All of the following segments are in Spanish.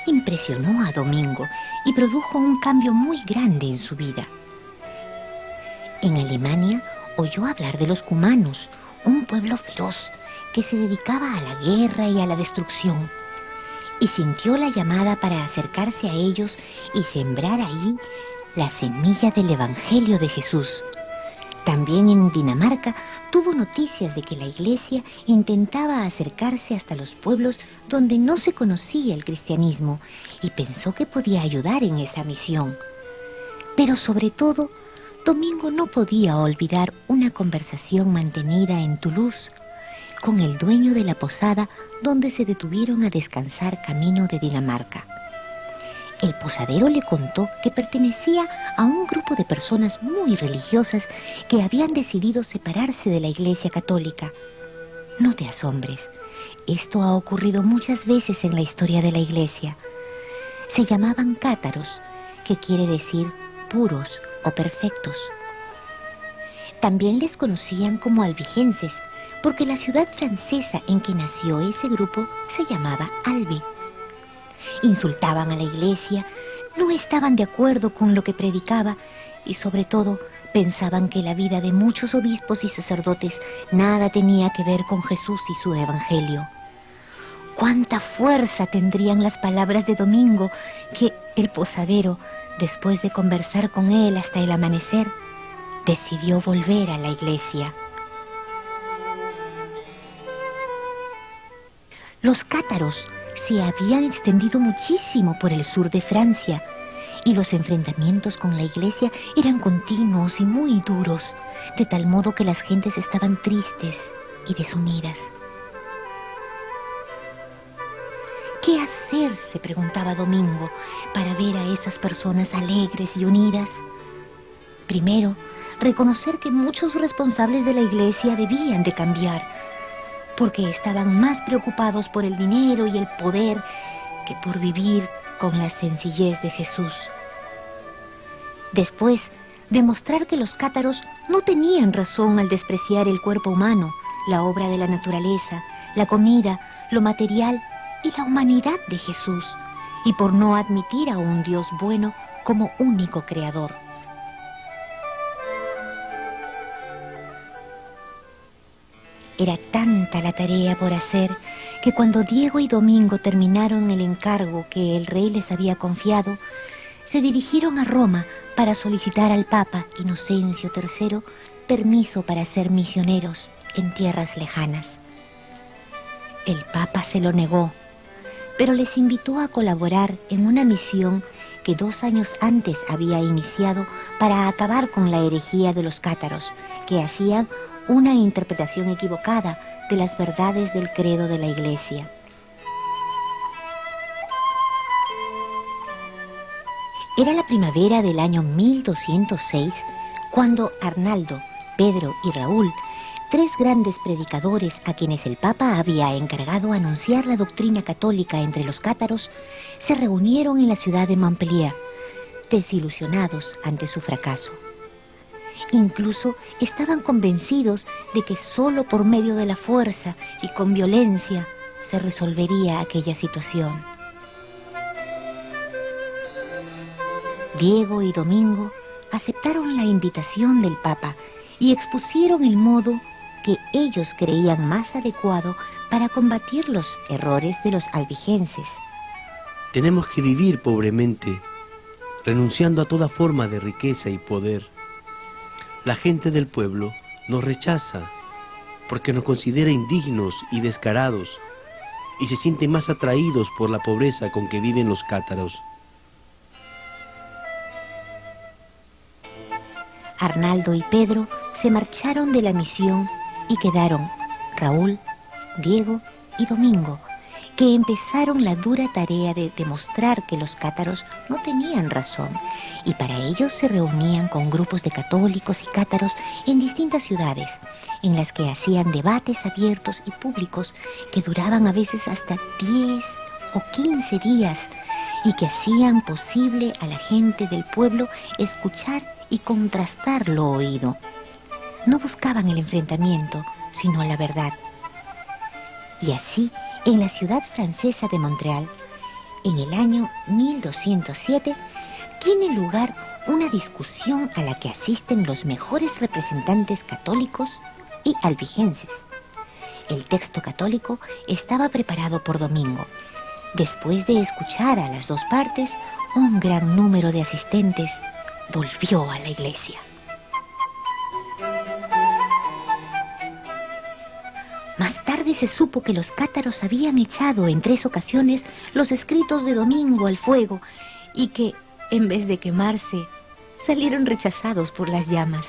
impresionó a Domingo y produjo un cambio muy grande en su vida. En Alemania oyó hablar de los cumanos, un pueblo feroz que se dedicaba a la guerra y a la destrucción, y sintió la llamada para acercarse a ellos y sembrar ahí la semilla del Evangelio de Jesús. También en Dinamarca tuvo noticias de que la iglesia intentaba acercarse hasta los pueblos donde no se conocía el cristianismo y pensó que podía ayudar en esa misión. Pero sobre todo, Domingo no podía olvidar una conversación mantenida en Toulouse con el dueño de la posada donde se detuvieron a descansar camino de Dinamarca. El posadero le contó que pertenecía a un grupo de personas muy religiosas que habían decidido separarse de la Iglesia Católica. No te asombres, esto ha ocurrido muchas veces en la historia de la Iglesia. Se llamaban cátaros, que quiere decir puros o perfectos. También les conocían como albigenses, porque la ciudad francesa en que nació ese grupo se llamaba Albi. Insultaban a la iglesia, no estaban de acuerdo con lo que predicaba y sobre todo pensaban que la vida de muchos obispos y sacerdotes nada tenía que ver con Jesús y su evangelio. Cuánta fuerza tendrían las palabras de Domingo que el posadero, después de conversar con él hasta el amanecer, decidió volver a la iglesia. Los cátaros se habían extendido muchísimo por el sur de Francia y los enfrentamientos con la iglesia eran continuos y muy duros, de tal modo que las gentes estaban tristes y desunidas. ¿Qué hacer?, se preguntaba Domingo, para ver a esas personas alegres y unidas. Primero, reconocer que muchos responsables de la iglesia debían de cambiar, porque estaban más preocupados por el dinero y el poder que por vivir con la sencillez de Jesús. Después, demostrar que los cátaros no tenían razón al despreciar el cuerpo humano, la obra de la naturaleza, la comida, lo material y la humanidad de Jesús, y por no admitir a un Dios bueno como único creador. Era tanta la tarea por hacer que cuando Diego y Domingo terminaron el encargo que el rey les había confiado, se dirigieron a Roma para solicitar al Papa Inocencio III permiso para ser misioneros en tierras lejanas. El Papa se lo negó, pero les invitó a colaborar en una misión que 2 años antes había iniciado para acabar con la herejía de los cátaros, que hacían una interpretación equivocada de las verdades del credo de la Iglesia. Era la primavera del año 1206 cuando Arnaldo, Pedro y Raúl, 3 grandes predicadores a quienes el Papa había encargado anunciar la doctrina católica entre los cátaros, se reunieron en la ciudad de Montpellier, desilusionados ante su fracaso. Incluso estaban convencidos de que solo por medio de la fuerza y con violencia se resolvería aquella situación. Diego y Domingo aceptaron la invitación del Papa y expusieron el modo que ellos creían más adecuado para combatir los errores de los albigenses. Tenemos que vivir pobremente, renunciando a toda forma de riqueza y poder. La gente del pueblo nos rechaza porque nos considera indignos y descarados y se sienten más atraídos por la pobreza con que viven los cátaros. Arnaldo y Pedro se marcharon de la misión y quedaron Raúl, Diego y Domingo, que empezaron la dura tarea de demostrar que los cátaros no tenían razón, y para ellos se reunían con grupos de católicos y cátaros en distintas ciudades, en las que hacían debates abiertos y públicos que duraban a veces hasta 10 o 15 días y que hacían posible a la gente del pueblo escuchar y contrastar lo oído. No buscaban el enfrentamiento, sino la verdad. Y así, en la ciudad francesa de Montreal, En el año 1207 tiene lugar una discusión a la que asisten los mejores representantes católicos y albigenses. El texto católico estaba preparado por Domingo. Después de escuchar a las dos partes, un gran número de asistentes volvió a la iglesia. Más tarde se supo que los cátaros habían echado en 3 ocasiones los escritos de Domingo al fuego y que, en vez de quemarse, salieron rechazados por las llamas.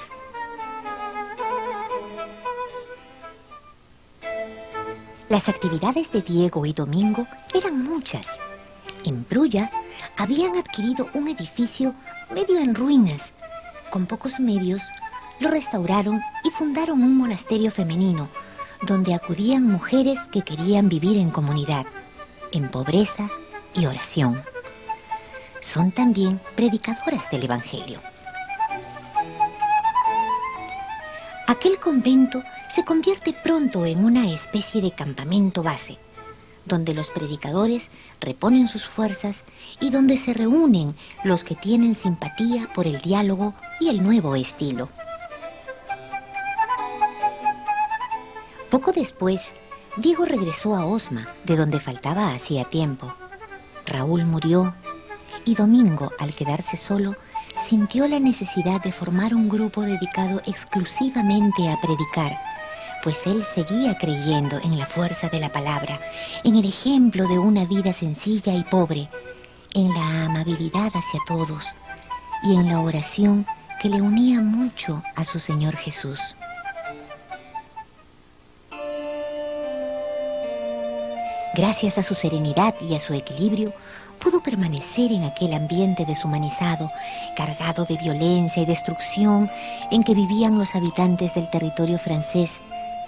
Las actividades de Diego y Domingo eran muchas. En Prulla habían adquirido un edificio medio en ruinas. Con pocos medios lo restauraron y fundaron un monasterio femenino donde acudían mujeres que querían vivir en comunidad, en pobreza y oración. Son también predicadoras del Evangelio. Aquel convento se convierte pronto en una especie de campamento base, donde los predicadores reponen sus fuerzas y donde se reúnen los que tienen simpatía por el diálogo y el nuevo estilo. Poco después, Diego regresó a Osma, de donde faltaba hacía tiempo. Raúl murió y Domingo, al quedarse solo, sintió la necesidad de formar un grupo dedicado exclusivamente a predicar, pues él seguía creyendo en la fuerza de la palabra, en el ejemplo de una vida sencilla y pobre, en la amabilidad hacia todos y en la oración que le unía mucho a su Señor Jesús. Gracias a su serenidad y a su equilibrio, pudo permanecer en aquel ambiente deshumanizado, cargado de violencia y destrucción en que vivían los habitantes del territorio francés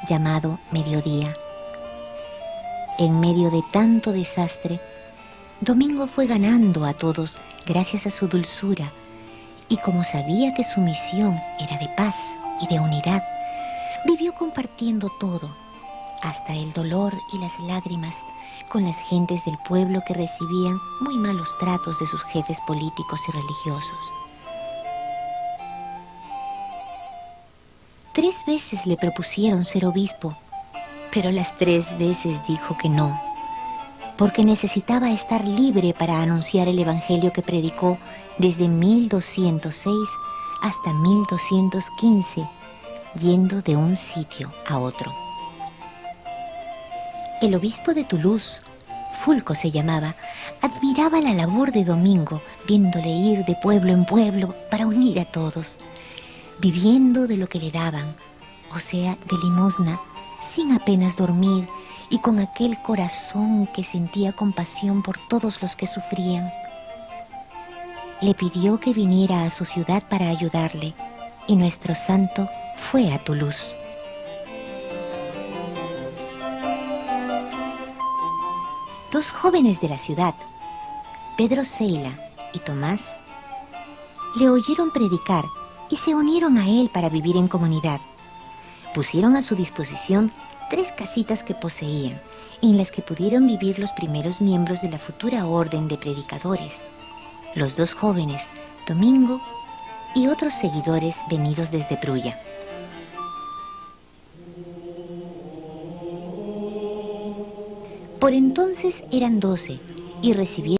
llamado Mediodía. En medio de tanto desastre, Domingo fue ganando a todos gracias a su dulzura, y como sabía que su misión era de paz y de unidad, vivió compartiendo todo, hasta el dolor y las lágrimas, con las gentes del pueblo que recibían muy malos tratos de sus jefes políticos y religiosos. 3 veces le propusieron ser obispo, pero las 3 veces dijo que no, porque necesitaba estar libre para anunciar el evangelio que predicó desde 1206 hasta 1215, yendo de un sitio a otro. El obispo de Toulouse, Fulco se llamaba, admiraba la labor de Domingo, viéndole ir de pueblo en pueblo para unir a todos, viviendo de lo que le daban, o sea, de limosna, sin apenas dormir y con aquel corazón que sentía compasión por todos los que sufrían. Le pidió que viniera a su ciudad para ayudarle, y nuestro santo fue a Toulouse. Dos jóvenes de la ciudad, Pedro Seila y Tomás, le oyeron predicar y se unieron a él para vivir en comunidad. Pusieron a su disposición 3 casitas que poseían, en las que pudieron vivir los primeros miembros de la futura orden de predicadores, los 2 jóvenes, Domingo y otros seguidores venidos desde Prulla. Por entonces eran 12 y recibieron